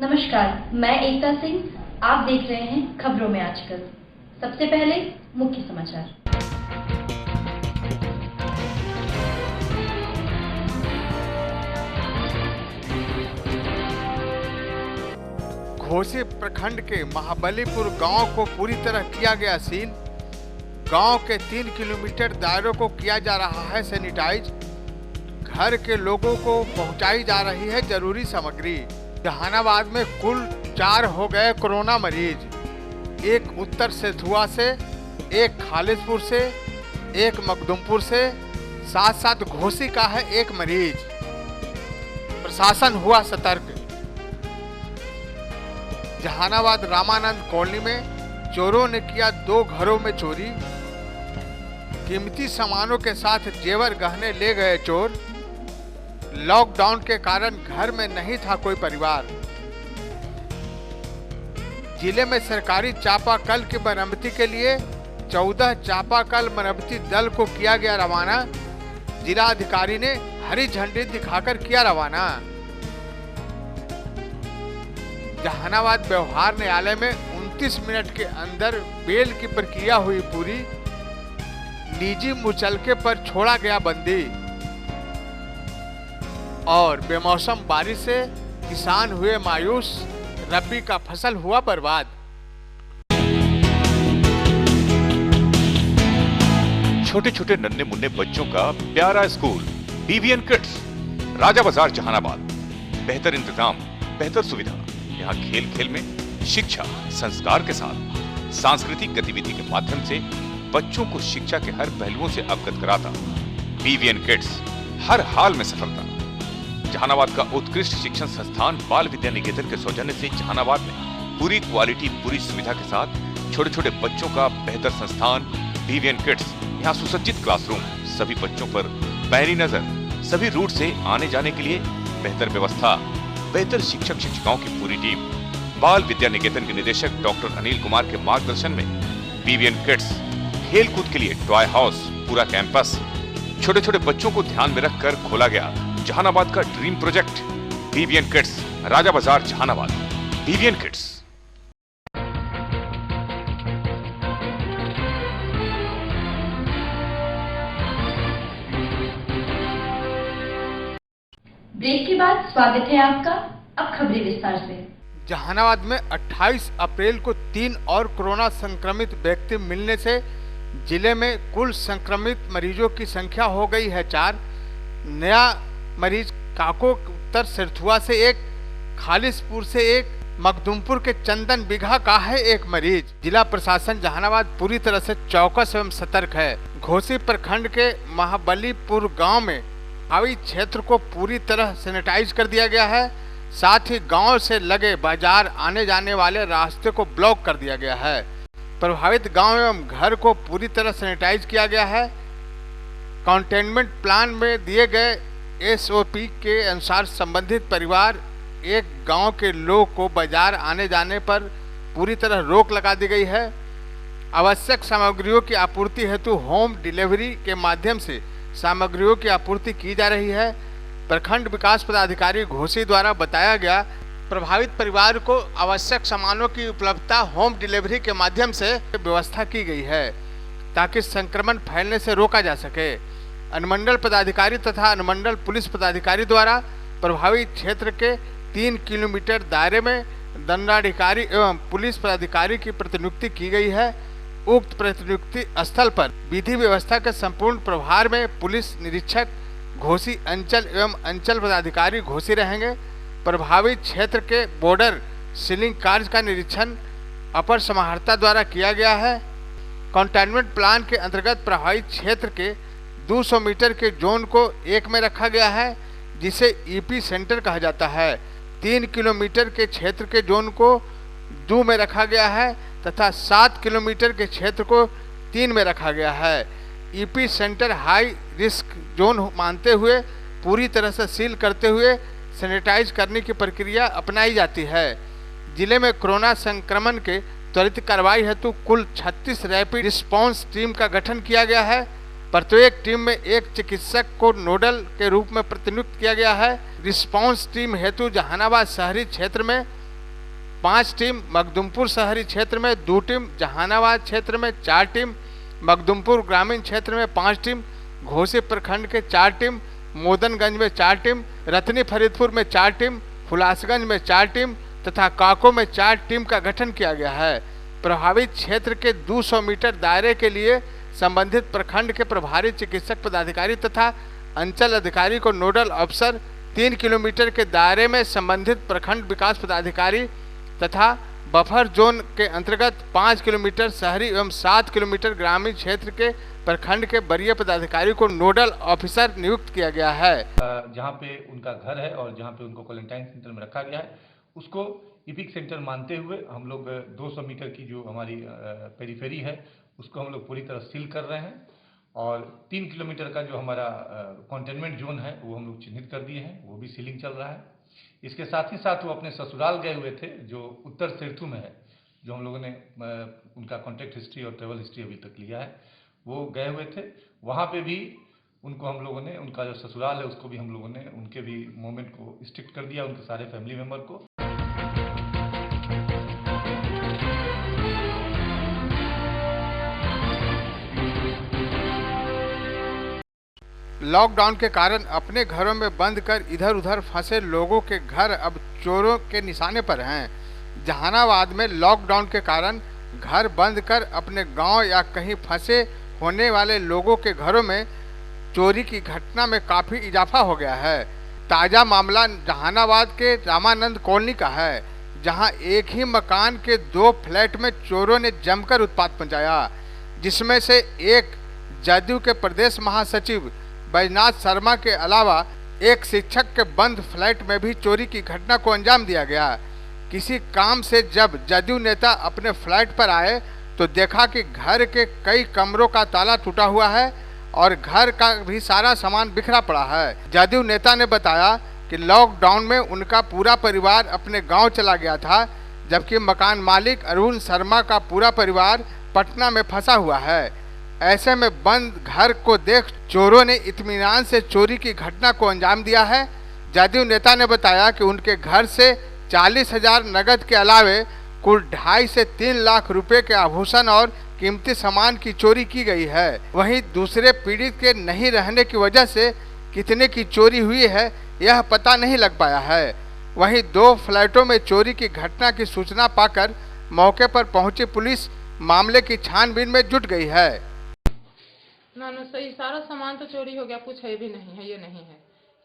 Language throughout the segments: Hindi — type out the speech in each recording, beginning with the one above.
नमस्कार, मैं एकता सिंह। आप देख रहे हैं खबरों में आजकल। सबसे पहले मुख्य समाचार। घोसी प्रखंड के महाबलीपुर गांव को पूरी तरह किया गया सील। गांव के 3 किलोमीटर दायरों को किया जा रहा है सैनिटाइज। घर के लोगों को पहुंचाई जा रही है जरूरी सामग्री। जहानाबाद में कुल 4 हो गए कोरोना मरीज। एक उत्तर सेथुआ से, एक खालिसपुर से, एक मखदुमपुर से, साथ घोसी का है एक मरीज। प्रशासन हुआ सतर्क। जहानाबाद रामानंद कॉलोनी में चोरों ने किया 2 घरों में चोरी। कीमती सामानों के साथ जेवर गहने ले गए चोर। लॉकडाउन के कारण घर में नहीं था कोई परिवार। जिले में सरकारी चापाकल की मरम्मती के लिए 14 चापाकल मरम्मती दल को किया गया रवाना। जिला अधिकारी ने हरी झंडी दिखाकर किया रवाना। जहानाबाद व्यवहार न्यायालय में 29 मिनट के अंदर बेल की प्रक्रिया हुई पूरी। निजी मुचलके पर छोड़ा गया बंदी। और बेमौसम बारिश से किसान हुए मायूस। रबी का फसल हुआ बर्बाद। छोटे छोटे नन्हे मुन्ने बच्चों का प्यारा स्कूल बीवीएन किड्स, राजा बाजार जहानाबाद। बेहतर इंतजाम, बेहतर सुविधा। यहाँ खेल खेल में शिक्षा संस्कार के साथ सांस्कृतिक गतिविधि के माध्यम से बच्चों को शिक्षा के हर पहलुओं से अवगत कराता। बीवीएन किड्स, हर हाल में सफलता। जहानाबाद का उत्कृष्ट शिक्षण संस्थान बाल विद्या निकेतन के सौजन्य से जहानाबाद में पूरी क्वालिटी, पूरी सुविधा के साथ छोटे छोटे बच्चों का बेहतर संस्थान बीवीएन किड्स। यहाँ सुसज्जित क्लासरूम, सभी बच्चों पर पैनी नजर, सभी रूट से आने जाने के लिए बेहतर व्यवस्था, बेहतर शिक्षक शिक्षिकाओं की पूरी टीम। बाल विद्या निकेतन के निदेशक डॉक्टर अनिल कुमार के मार्गदर्शन में बीवीएन किड्स, खेल कूद के लिए टॉय हाउस, पूरा कैंपस, छोटे छोटे बच्चों को ध्यान में रखकर खोला गया जहानाबाद का ड्रीम प्रोजेक्ट बीवीएन किड्स, राजा बाजार जहानाबाद। BVN kids. ब्रेक के बाद स्वागत है आपका। अब खबरें विस्तार से। जहानाबाद में 28 अप्रैल को 3 और कोरोना संक्रमित व्यक्ति मिलने से जिले में कुल संक्रमित मरीजों की संख्या हो गई है 4। नया मरीज काको उत्तर सेथुआ से 1, खालिसपुर से 1, मखदुमपुर के चंदन बिघा का है 1 मरीज। जिला प्रशासन जहानाबाद पूरी तरह से चौकस एवं सतर्क है। घोसी प्रखंड के महाबलीपुर गांव में हावी क्षेत्र को पूरी तरह सैनिटाइज कर दिया गया है। साथ ही गांव से लगे बाजार आने जाने वाले रास्ते को ब्लॉक कर दिया गया है। प्रभावित गांव एवं घर को पूरी तरह सैनिटाइज किया गया है। कंटेनमेंट प्लान में दिए गए एसओपी के अनुसार संबंधित परिवार एक गांव के लोग को बाजार आने जाने पर पूरी तरह रोक लगा दी गई है। आवश्यक सामग्रियों की आपूर्ति हेतु होम डिलीवरी के माध्यम से सामग्रियों की आपूर्ति की जा रही है। प्रखंड विकास पदाधिकारी घोसी द्वारा बताया गया, प्रभावित परिवार को आवश्यक सामानों की उपलब्धता होम डिलीवरी के माध्यम से व्यवस्था की गई है ताकि संक्रमण फैलने से रोका जा सके। अनुमंडल पदाधिकारी तथा अनुमंडल पुलिस पदाधिकारी द्वारा प्रभावित क्षेत्र के 3 किलोमीटर दायरे में दंडाधिकारी एवं पुलिस पदाधिकारी की प्रतिनियुक्ति की गई है। उक्त प्रतिनियुक्ति स्थल पर विधि व्यवस्था के संपूर्ण प्रभार में पुलिस निरीक्षक घोसी अंचल एवं अंचल पदाधिकारी घोसी रहेंगे। प्रभावित क्षेत्र के बॉर्डर सीलिंग कार्य का निरीक्षण अपर समाहर्ता द्वारा किया गया है। कंटेनमेंट प्लान के अंतर्गत प्रभावित क्षेत्र के 200 मीटर के जोन को 1 में रखा गया है, जिसे ईपी सेंटर कहा जाता है। 3 किलोमीटर के क्षेत्र के जोन को 2 में रखा गया है तथा 7 किलोमीटर के क्षेत्र को 3 में रखा गया है। EP centre high risk zone मानते हुए पूरी तरह से सील करते हुए सैनिटाइज करने की प्रक्रिया अपनाई जाती है। जिले में कोरोना संक्रमण के त्वरित कार्रवाई हेतु कुल 36 रैपिड रिस्पांस टीम का गठन किया गया है। प्रत्येक टीम में एक चिकित्सक को नोडल के रूप में प्रतिनियुक्त किया गया है। रिस्पांस टीम हेतु जहानाबाद शहरी क्षेत्र में 5 टीम मखदुमपुर शहरी क्षेत्र में, 2 टीम जहानाबाद क्षेत्र में, 4 टीम मखदुमपुर ग्रामीण क्षेत्र में, 5 टीम घोसी प्रखंड के 4 टीम, मोदनगंज में 4 टीम, रतनी फरीदपुर में 4 टीम, हुलासगंज में 4 टीम तथा काको में 4 टीम का गठन किया गया है। प्रभावित क्षेत्र के 200 मीटर दायरे के लिए संबंधित प्रखंड के प्रभारी चिकित्सक पदाधिकारी तथा अंचल अधिकारी को नोडल अफसर, 3 किलोमीटर के दायरे में संबंधित प्रखंड विकास पदाधिकारी तथा बफर जोन के अंतर्गत 5 किलोमीटर शहरी एवं 7 किलोमीटर ग्रामीण क्षेत्र के प्रखंड के वरीय पदाधिकारी को नोडल ऑफिसर नियुक्त किया गया है। जहाँ पे उनका घर है और जहाँ पे उनको क्वारंटाइन सेंटर में रखा गया है, उसको इपिक सेंटर मानते हुए हम लोग 200 मीटर की जो हमारी पेरीफेरी है उसको हम लोग पूरी तरह सील कर रहे हैं और 3 किलोमीटर का जो हमारा कंटेनमेंट जोन है वो हम लोग चिन्हित कर दिए हैं, वो भी सीलिंग चल रहा है। इसके साथ ही साथ वो अपने ससुराल गए हुए थे जो उत्तर सेर्थु में है, जो हम लोगों ने उनका कॉन्टैक्ट हिस्ट्री और ट्रेवल हिस्ट्री अभी तक लिया है, वो गए हुए थे। वहाँ पे भी उनको हम लोगों ने, उनका जो ससुराल है उसको भी हम लोगों ने, उनके भी मूवमेंट को स्ट्रिक्ट कर दिया, उनके सारे फैमिली मेम्बर को। लॉकडाउन के कारण अपने घरों में बंद कर इधर उधर फंसे लोगों के घर अब चोरों के निशाने पर हैं। जहानाबाद में लॉकडाउन के कारण घर बंद कर अपने गांव या कहीं फंसे होने वाले लोगों के घरों में चोरी की घटना में काफ़ी इजाफा हो गया है। ताज़ा मामला जहानाबाद के रामानंद कॉलोनी का है, जहां एक ही मकान के 2 फ्लैट में चोरों ने जमकर उत्पात मचाया, जिसमें से एक जदयू के प्रदेश महासचिव बैजनाथ शर्मा के अलावा एक शिक्षक के बंद फ्लैट में भी चोरी की घटना को अंजाम दिया गया। किसी काम से जब जदयू नेता अपने फ्लैट पर आए तो देखा कि घर के कई कमरों का ताला टूटा हुआ है और घर का भी सारा सामान बिखरा पड़ा है। जदयू नेता ने बताया कि लॉकडाउन में उनका पूरा परिवार अपने गांव चला गया था, जबकि मकान मालिक अरुण शर्मा का पूरा परिवार पटना में फंसा हुआ है। ऐसे में बंद घर को देख चोरों ने इत्मीनान से चोरी की घटना को अंजाम दिया है। जदयू नेता ने बताया कि उनके घर से 40,000 नगद के अलावे कुल 2.5 से 3 लाख रुपए के आभूषण और कीमती सामान की चोरी की गई है। वहीं दूसरे पीड़ित के नहीं रहने की वजह से कितने की चोरी हुई है यह पता नहीं लग पाया है। वहीं 2 फ्लैटों में चोरी की घटना की सूचना पाकर मौके पर पहुंची पुलिस मामले की छानबीन में जुट गई है। ना सही, सारा सामान तो चोरी हो गया, कुछ है भी नहीं है, ये नहीं है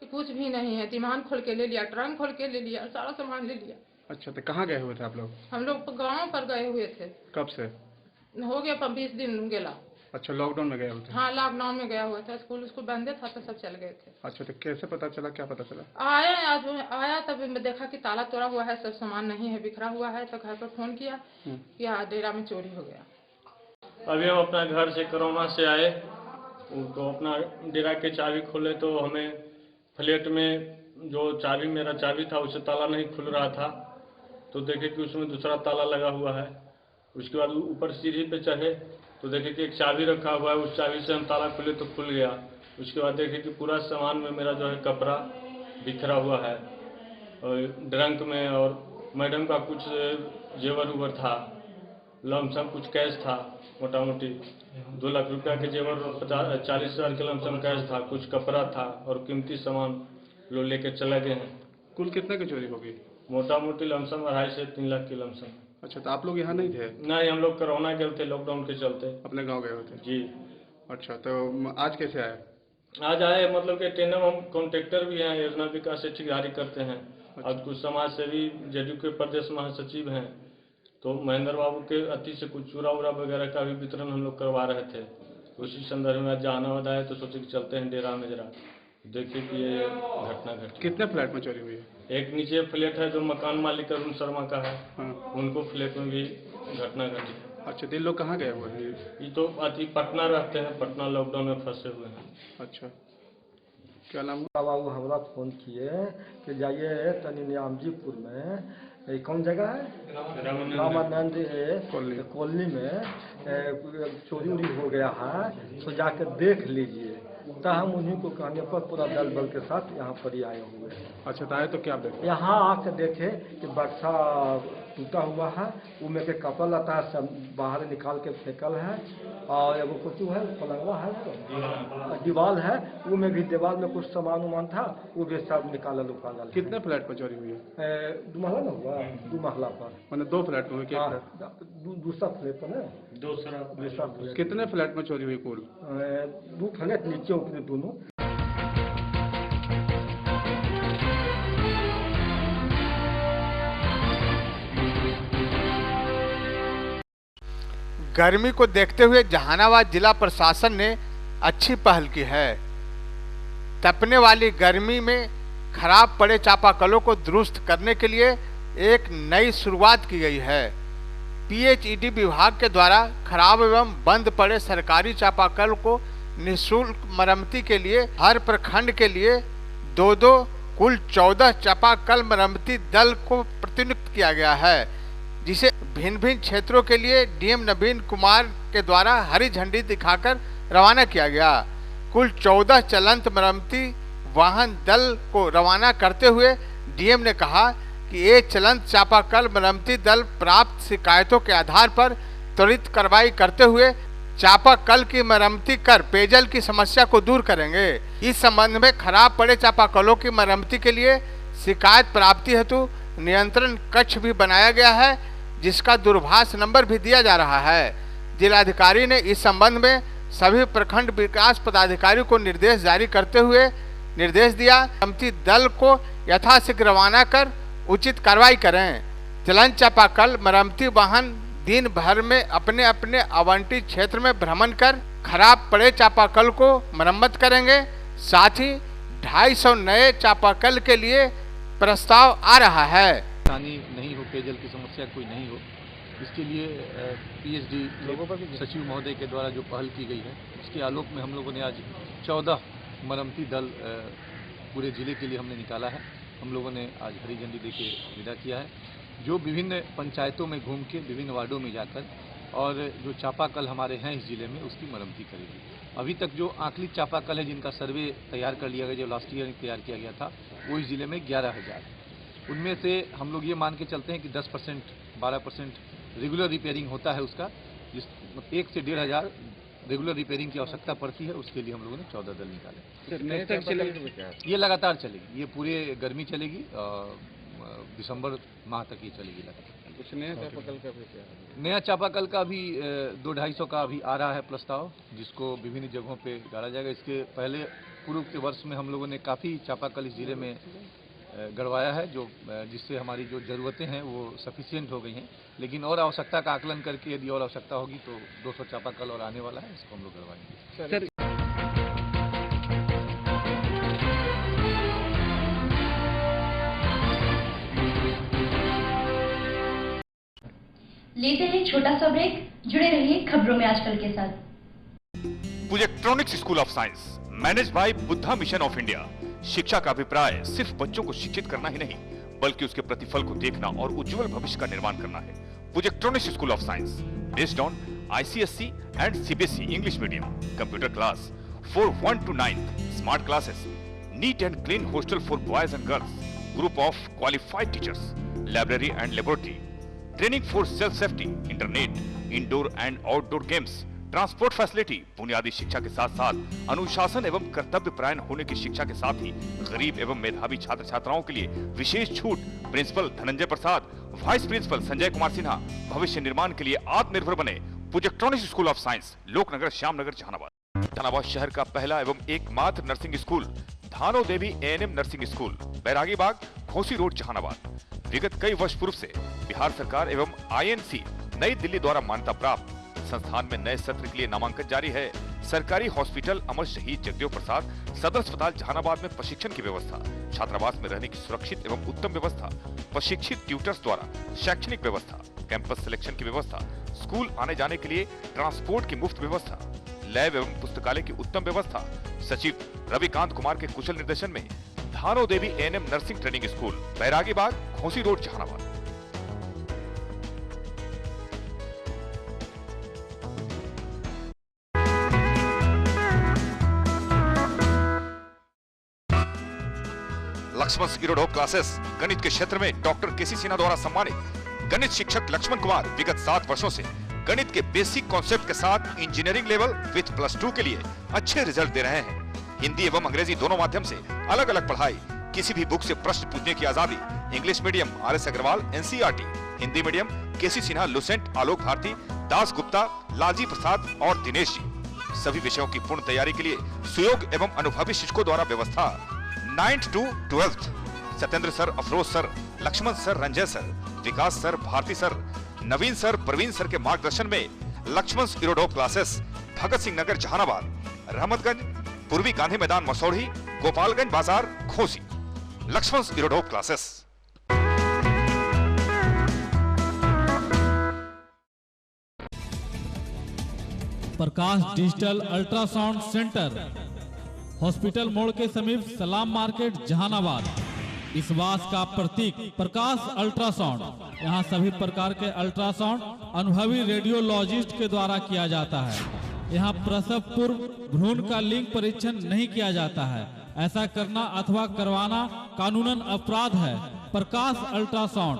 कि कुछ भी नहीं है। दीवान खोल के ले लिया, ट्रंक खोल के ले लिया, सारा सामान ले लिया। अच्छा, तो कहाँ गए हुए थे आप लोग? हम लोग गांव पर गए हुए थे। कब से? हो गया 20 दिन गेला। अच्छा, लॉकडाउन में गए हुए थे? हाँ, लॉकडाउन में गया हुआ था। स्कूल बंदे था तो सब चल गए थे। अच्छा, तो कैसे पता चला, क्या पता चला? आया तब देखा कि ताला तोड़ा हुआ है, सब सामान नहीं है, बिखरा हुआ है। तो घर पर फोन किया कि डेरा में चोरी हो गया। अभी हम अपना घर से कोरोना से आए, उनको अपना डेरा के चाबी खोले तो हमें फ्लैट में जो चाबी, मेरा चाबी था उससे ताला नहीं खुल रहा था, तो देखे कि उसमें दूसरा ताला लगा हुआ है। उसके बाद ऊपर सीढ़ी पे चढ़े तो देखे कि एक चाबी रखा हुआ है, उस चाबी से हम ताला खोले तो खुल गया। उसके बाद देखे कि पूरा सामान में मेरा जो है कपड़ा बिखरा हुआ है और ड्रंक में, और मैडम का कुछ जेवर उवर था, लमसम कुछ कैश था, मोटा मोटी 2 लाख रुपया के जेवर, 40,000 के लमसम कैश था, कुछ कपड़ा था और कीमती सामान लोग लेके चले गए हैं। कुल कितने की चोरी होगी? मोटा मोटी लमसम 2.5 से 3 लाख की लमसम। अच्छा, तो आप लोग यहाँ नहीं थे? नहीं, हम लोग कोरोना गए थे, लॉकडाउन के चलते अपने गांव गए हुए थे जी। अच्छा, तो आज कैसे आए? आज आए, मतलब कि टेनम हम कॉन्ट्रेक्टर भी हैं, योजना विकास से ठेकेदारी करते हैं। अच्छा। और कुछ समाज सेवी जदयू के प्रदेश महासचिव हैं, तो महेंद्र बाबू के अति से कुछ चूरा उरा वगैरह का भी वितरण हम लोग करवा रहे थे। उसी संदर्भ में जहानाबाद आए तो सोचे कि चलते हैं डेरा में, जरा देखिए कि ये घटना घटी। कितने फ्लैट में चोरी हुई है? एक नीचे फ्लैट है जो मकान मालिक अरुण शर्मा का है, हाँ। उनको फ्लैट में भी घटना घटी। अच्छा, 3 लोग कहाँ गए हुए हैं? ये तो अति पटना रहते हैं, पटना लॉकडाउन में फंसे हुए हैं। अच्छा, क्या नाम? बाबू हमरा फोन किए कि जाइए तनी नियामजीपुर में, कौन जगह है, रामानंद कॉलोनी में चोरी उरी हो गया है, तो जाकर देख लीजिए। तो हम उन्हीं को कहने पर पूरा दल बल के साथ यहाँ पर ही आए हुए हैं। अच्छा, तो आए तो क्या देखे? यहाँ आकर देखे कि बक्सा टूटा हुआ है, वो में के कपड़ा लता सब बाहर निकाल के फेंकल है। और एगो कुछ है पलंगवा है तो दीवार है, वो में भी दीवार में कुछ सामान उमान था, वो भी सब निकालल उकालल। कितने फ्लैट पर चोरी हुई है? 2 महला ना हुआ, 2 महला पर। मैंने 2 फ्लैट में हुई क्या? दूसरा फ्लैट पर ना, दूसरा फ्लैट। कितने फ्लैट में चोरी हुई कुल? 2 फ्लैट नीचे ऊपर दोनों। गर्मी को देखते हुए जहानाबाद जिला प्रशासन ने अच्छी पहल की है। तपने वाली गर्मी में खराब पड़े चापाकलों को दुरुस्त करने के लिए एक नई शुरुआत की गई है। पीएचईडी विभाग के द्वारा खराब एवं बंद पड़े सरकारी चापाकल को निःशुल्क मरम्मती के लिए हर प्रखंड के लिए 2-2 कुल 14 चापाकल मरम्मती दल को प्रतिनियुक्त किया गया है, जिसे भिन्न भिन्न क्षेत्रों के लिए डीएम नवीन कुमार के द्वारा हरी झंडी दिखाकर रवाना किया गया। कुल 14 चलंत मरम्मती वाहन दल को रवाना करते हुए डीएम ने कहा कि ये चलंत चापाकल मरम्मती दल प्राप्त शिकायतों के आधार पर त्वरित कार्रवाई करते हुए चापाकल की मरम्मती कर पेयजल की समस्या को दूर करेंगे। इस संबंध में खराब पड़े चापाकलों की मरम्मती के लिए शिकायत प्राप्ति हेतु नियंत्रण कक्ष भी बनाया गया है, जिसका दूरभाष नंबर भी दिया जा रहा है। जिलाधिकारी ने इस संबंध में सभी प्रखंड विकास पदाधिकारियों को निर्देश जारी करते हुए निर्देश दिया, मरम्मती दल को यथाशीघ्र रवाना कर उचित कार्रवाई करें। चलंत चापाकल मरम्मती वाहन दिन भर में अपने अपने आवंटित क्षेत्र में भ्रमण कर खराब पड़े चापाकल को मरम्मत करेंगे। साथ ही 250 नए चापाकल के लिए प्रस्ताव आ रहा है। पानी नहीं हो, पेयजल की समस्या कोई नहीं हो, इसके लिए पीएचडी सचिव महोदय के द्वारा जो पहल की गई है, उसके आलोक में हम लोगों ने आज 14 मरम्मती दल पूरे जिले के लिए हमने निकाला है। हम लोगों ने आज हरी झंडी देके विदा किया है, जो विभिन्न पंचायतों में घूम के विभिन्न वार्डों में जाकर और जो चापाकल हमारे हैं इस जिले में उसकी मरम्मती करेगी। अभी तक जो आंकलित चापाकल है जिनका सर्वे तैयार कर लिया गया, जो लास्ट ईयर तैयार किया गया था, वो इस जिले में 11,000। उनमें से हम लोग ये मान के चलते हैं कि 10% 12% रेगुलर रिपेयरिंग होता है उसका, जिस 1 से 1,500 रेगुलर रिपेयरिंग की आवश्यकता पड़ती है। उसके लिए हम लोगों ने 14 दल निकाले। ये लगातार चलेगी, ये पूरे गर्मी चलेगी, दिसंबर माह तक ये चलेगी लगातार। कुछ नया चापाकल का भी क्या? नया चापाकल का भी 200-250 का अभी आ रहा है प्रस्ताव, जिसको विभिन्न जगहों पे गाड़ा जाएगा। इसके पहले पूर्व के वर्ष में हम लोगों ने काफ़ी चापाकल इस जिले में गड़वाया है, जो जिससे हमारी जो ज़रूरतें हैं वो सफिशिएंट हो गई हैं। लेकिन और आवश्यकता का आकलन करके यदि और आवश्यकता होगी तो 200 चापाकल और आने वाला है, इसको हम लोग गड़वाएंगे। लेते हैं छोटा सा ब्रेक, जुड़े रहिए खबरों में आजकल के साथ। Projectronics school of science manage by Buddha mission of India. शिक्षा का अभिप्राय सिर्फ बच्चों को शिक्षित करना ही नहीं, बल्कि उसके प्रतिफल को देखना और उज्जवल भविष्य का निर्माण करना है। Projectronics school of science based on ICSE and CBSE English medium, computer class for 1 to 9, smart classes, neat and clean hostel for boys and girls, group of qualified teachers, library and laboratory, training for self-safety, internet, indoor and outdoor games, transport facility. बुनियादी शिक्षा के साथ साथ अनुशासन एवं कर्तव्य परायण होने की शिक्षा के साथ ही गरीब एवं मेधावी छात्र छात्राओं के लिए विशेष छूट। Principal Dhananjay Prasad, vice principal Sanjay Kumar Sinha भविष्य निर्माण के लिए आत्मनिर्भर बने। Projectronics school of science, Loknagar, Shyamnagar, Jehanabad. Jehanabad शहर का पहला एवं एकमात्र nursing school Dhano Devi ANM nursing school, Bairagi Bagh, Ghosi road, Jehanabad. विगत कई वर्ष पूर्व से बिहार सरकार एवं INC नई दिल्ली द्वारा मान्यता प्राप्त। संस्थान में नए सत्र के लिए नामांकन जारी है। सरकारी हॉस्पिटल अमर शहीद जगदेव प्रसाद, सदर अस्पताल जहानाबाद में प्रशिक्षण की व्यवस्था, छात्रावास में रहने की सुरक्षित एवं उत्तम व्यवस्था, प्रशिक्षित ट्यूटर्स द्वारा शैक्षणिक व्यवस्था, कैंपस सिलेक्शन की व्यवस्था, स्कूल आने जाने के लिए ट्रांसपोर्ट की मुफ्त व्यवस्था, लैब एवं पुस्तकालय की उत्तम व्यवस्था। सचिव रविकांत कुमार के कुशल निर्देशन में धानो Devi ANM nursing training school, Bairagi Bagh, Ghosi road, Jehanabad. Lakshman गिरोडो classes, गणित के क्षेत्र में डॉक्टर KC सिन्हा द्वारा सम्मानित। गणित शिक्षक लक्ष्मण कुमार विगत 7 वर्षों से गणित के बेसिक कॉन्सेप्ट के साथ इंजीनियरिंग लेवल विद +2 के लिए अच्छे रिजल्ट दे रहे हैं। हिंदी एवं अंग्रेजी दोनों माध्यम से अलग अलग पढ़ाई, किसी भी बुक से प्रश्न पूछने की आजादी। English medium RS Agarwal NCERT, Hindi medium KC Sinha, Lucent, Alok Bharti, Das Gupta, Lalji Prasad और दिनेश जी। सभी विषयों की पूर्ण तैयारी के लिए सुयोग्य एवं अनुभवी शिक्षकों द्वारा व्यवस्था। 9th to 12th Satyendra sir, Afroz sir, Laxman sir, Ranjay sir, Vikas sir, Bharti sir, Naveen sir, Praveen sir के मार्गदर्शन में लक्ष्मण इरोडोप क्लासेस भगत सिंह नगर जहानाबाद, रहमतगंज, पूर्वी गांधी मैदान मसौढ़ी, गोपालगंज बाजार खोसी। लक्ष्मण इरोडोप classes. Prakash digital ultrasound centre, hospital मोड़ के समीप, सलाम मार्केट, जहानाबाद। विश्वास का प्रतीक प्रकाश अल्ट्रासाउंड। यहाँ सभी प्रकार के अल्ट्रासाउंड अनुभवी रेडियोलॉजिस्ट के द्वारा किया जाता है। यहाँ प्रसव पूर्व भ्रूण का लिंग परीक्षण नहीं किया जाता है। ऐसा करना अथवा करवाना कानूनन अपराध है। प्रकाश अल्ट्रासाउंड,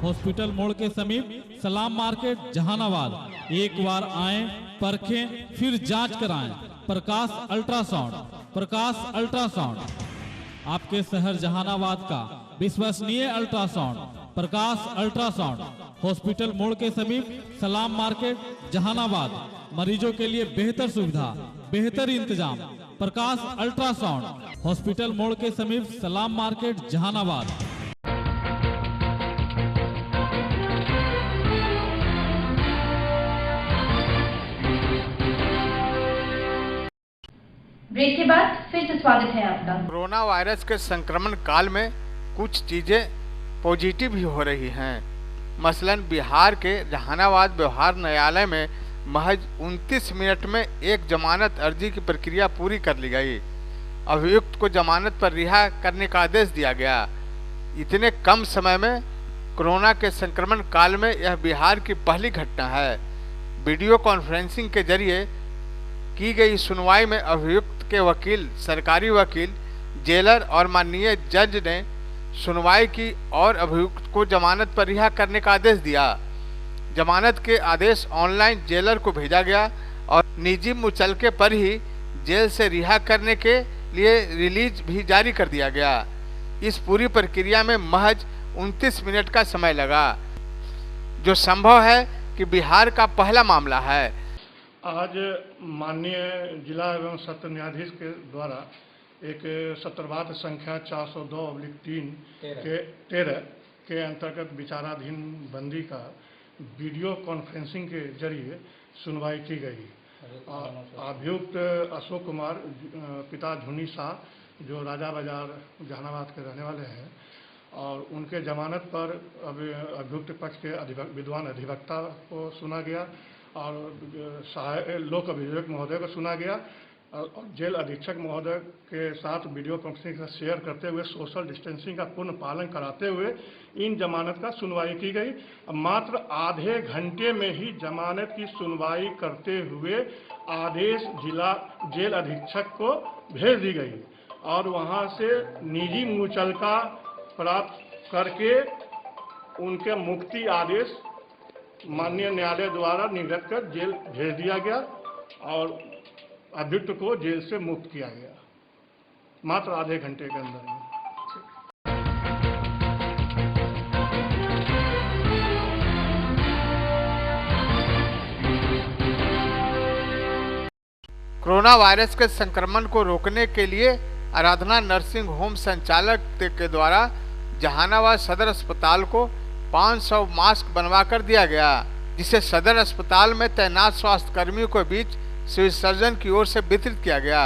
हॉस्पिटल मोड़ के समीप, सलाम मार्केट, जहानाबाद। एक बार आएं, परखें, फिर जांच कराएं। प्रकाश अल्ट्रासाउंड। प्रकाश अल्ट्रासाउंड आपके शहर जहानाबाद का विश्वसनीय अल्ट्रासाउंड। प्रकाश अल्ट्रासाउंड, हॉस्पिटल मोड़ के समीप, सलाम मार्केट, जहानाबाद। मरीजों के लिए बेहतर सुविधा, बेहतर इंतजाम। प्रकाश अल्ट्रासाउंड, हॉस्पिटल मोड़ के समीप, सलाम मार्केट, जहानाबाद। ब्रेक के बाद फिर से स्वागत है आपका। कोरोना वायरस के संक्रमण काल में कुछ चीजें पॉजिटिव भी हो रही हैं। मसलन बिहार के जहानाबाद व्यवहार न्यायालय में महज 29 मिनट में एक जमानत अर्जी की प्रक्रिया पूरी कर ली गई। अभियुक्त को जमानत पर रिहा करने का आदेश दिया गया। इतने कम समय में कोरोना के संक्रमण काल में यह बिहार की पहली घटना है। वीडियो कॉन्फ्रेंसिंग के जरिए की गई सुनवाई में अभियुक्त के वकील, सरकारी वकील, जेलर और माननीय जज ने सुनवाई की और अभियुक्त को जमानत पर रिहा करने का आदेश दिया। जमानत के आदेश ऑनलाइन जेलर को भेजा गया और निजी मुचलके पर ही जेल से रिहा करने के लिए रिलीज भी जारी कर दिया गया। इस पूरी प्रक्रिया में महज 29 मिनट का समय लगा, जो संभव है कि बिहार का पहला मामला है। आज माननीय जिला एवं सत्र न्यायाधीश के द्वारा एक सत्रवाद संख्या 402/3 के 13 के अंतर्गत विचाराधीन बंदी का वीडियो कॉन्फ्रेंसिंग के जरिए सुनवाई की गई। अभियुक्त अशोक कुमार, पिता झुनी शाह, जो राजा बाजार जहानाबाद के रहने वाले हैं, और उनके जमानत पर अभियुक्त पक्ष के विद्वान अधिवक्ता को सुना गया और लोक अभियोजक महोदय को सुना गया और जेल अधीक्षक महोदय के साथ वीडियो कॉन्फ्रेंसिंग का शेयर करते हुए सोशल डिस्टेंसिंग का पूर्ण पालन कराते हुए इन जमानत का सुनवाई की गई। मात्र आधे घंटे में ही जमानत की सुनवाई करते हुए आदेश जिला जेल अधीक्षक को भेज दी गई और वहां से निजी मुचलका प्राप्त करके उनके मुक्ति आदेश माननीय न्यायालय द्वारा निर्गत कर जेल भेज दिया गया और अभियुक्त को जेल से मुक्त किया गया मात्र आधे घंटे के अंदर ही। कोरोना वायरस के संक्रमण को रोकने के लिए आराधना नर्सिंग होम संचालक के द्वारा जहानाबाद सदर अस्पताल को 500 मास्क बनवा कर दिया गया, जिसे सदर अस्पताल में तैनात स्वास्थ्य कर्मियों के बीच सिविल सर्जन की ओर से वितरित किया गया।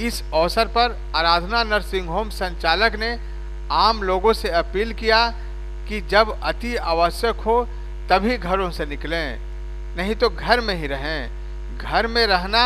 इस अवसर पर आराधना नर्सिंग होम संचालक ने आम लोगों से अपील किया कि जब अति आवश्यक हो तभी घरों से निकलें, नहीं तो घर में ही रहें। घर में रहना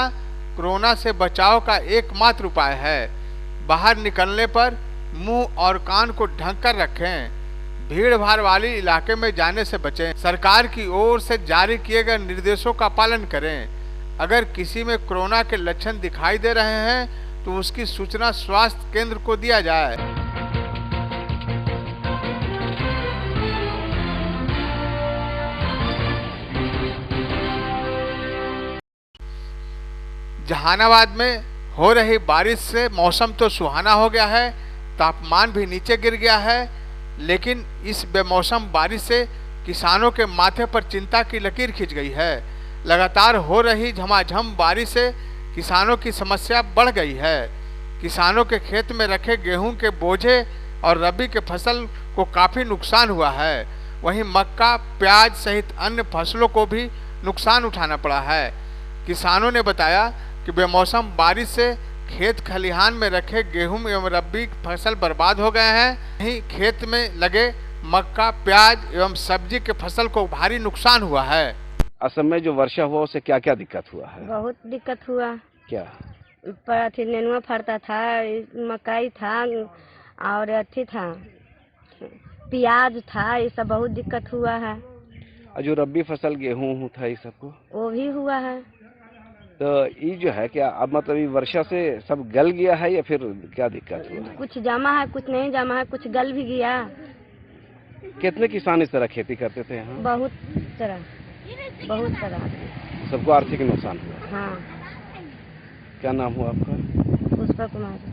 कोरोना से बचाव का एकमात्र उपाय है। बाहर निकलने पर मुंह और कान को ढक कर रखें। भीड़ भाड़ वाली इलाके में जाने से बचें। सरकार की ओर से जारी किए गए निर्देशों का पालन करें। अगर किसी में कोरोना के लक्षण दिखाई दे रहे हैं तो उसकी सूचना स्वास्थ्य केंद्र को दिया जाए। जहानाबाद में हो रही बारिश से मौसम तो सुहाना हो गया है, तापमान भी नीचे गिर गया है, लेकिन इस बेमौसम बारिश से किसानों के माथे पर चिंता की लकीर खिंच गई है। लगातार हो रही झमाझम बारिश से किसानों की समस्या बढ़ गई है। किसानों के खेत में रखे गेहूं के बोझे और रबी के फसल को काफ़ी नुकसान हुआ है। वहीं मक्का, प्याज सहित अन्य फसलों को भी नुकसान उठाना पड़ा है। किसानों ने बताया कि बेमौसम बारिश से खेत खलिहान में रखे गेहूं एवं रबी फसल बर्बाद हो गए हैं। वहीं खेत में लगे मक्का, प्याज एवं सब्जी के फसल को भारी नुकसान हुआ है। असम में जो वर्षा हुआ उससे क्या क्या दिक्कत हुआ है? बहुत दिक्कत हुआ। क्या? अथी नेनुआ फरता था, मकई था और अथी था, प्याज था, ये सब बहुत दिक्कत हुआ है। जो रबी फसल गेहूं था ये सबको वो भी हुआ है। तो ये जो है क्या अब मतलब ये वर्षा से सब गल गया है या फिर क्या दिक्कत हुआ? कुछ जमा है, कुछ नहीं जमा है, कुछ गल भी गया। कितने किसान इस तरह खेती करते थे यहाँ? बहुत तरह। सबको आर्थिक नुकसान हुआ। हाँ। क्या नाम हुआ आपका? पुष्पा कुमार।